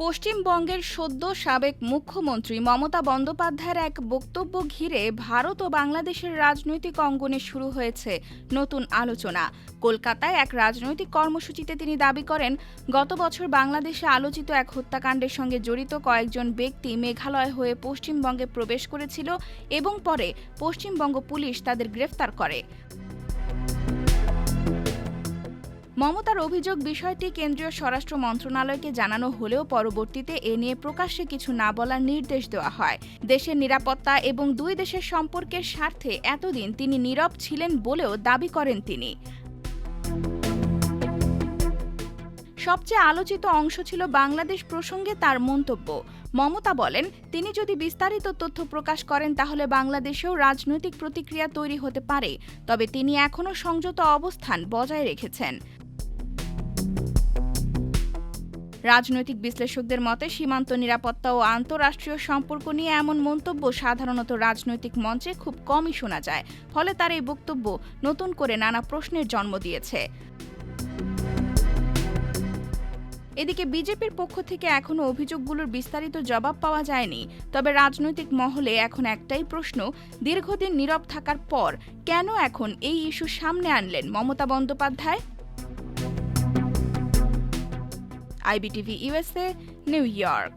পশ্চিমবঙ্গের সদ্য সাবেক মুখ্যমন্ত্রী মমতা বন্দ্যোপাধ্যায়ের এক বক্তব্য ঘিরে ভারত ও বাংলাদেশের রাজনৈতিক অঙ্গনে শুরু হয়েছে নতুন আলোচনা। কলকাতায় এক রাজনৈতিক কর্মসূচিতে তিনি দাবি করেন, গত বছর বাংলাদেশে আলোচিত এক হত্যাকাণ্ডের সঙ্গে জড়িত কয়েকজন ব্যক্তি মেঘালয় হয়ে পশ্চিমবঙ্গে প্রবেশ করেছিল এবং পরে পশ্চিমবঙ্গ পুলিশ তাদের গ্রেফতার করে। মমতার অভিযোগ, বিষয়টি কেন্দ্রীয় স্বরাষ্ট্র মন্ত্রণালয়কে জানানো হলেও পরবর্তীতে এ নিয়ে প্রকাশ্যে কিছু না বলার নির্দেশ দেওয়া হয়। দেশের নিরাপত্তা এবং দুই দেশের সম্পর্কের স্বার্থে এতদিন তিনি নীরব ছিলেন বলেও দাবি করেন তিনি। সবচেয়ে আলোচিত অংশ ছিল বাংলাদেশ প্রসঙ্গে তার মন্তব্য। মমতা বলেন, তিনি যদি বিস্তারিত তথ্য প্রকাশ করেন তাহলে বাংলাদেশেও রাজনৈতিক প্রতিক্রিয়া তৈরি হতে পারে, তবে তিনি এখনও সংযত অবস্থান বজায় রেখেছেন। রাজনৈতিক বিশ্লেষকদের মতে সীমান্ত নিরাপত্তা ও আন্তঃরাষ্ট্রীয় সম্পর্ক নিয়ে এমন মন্তব্য সাধারণত রাজনৈতিক মঞ্চে খুব কমই শোনা যায়। ফলে তার এই বক্তব্য নতুন করে নানা প্রশ্নের জন্ম দিয়েছে। এদিকে বিজেপির পক্ষ থেকে এখনও অভিযোগগুলোর বিস্তারিত জবাব পাওয়া যায়নি। তবে রাজনৈতিক মহলে এখন একটাই প্রশ্ন, দীর্ঘদিন নীরব থাকার পর কেন এখন এই ইস্যু সামনে আনলেন Mamata Bandyopadhyay? IBTV USA, new York.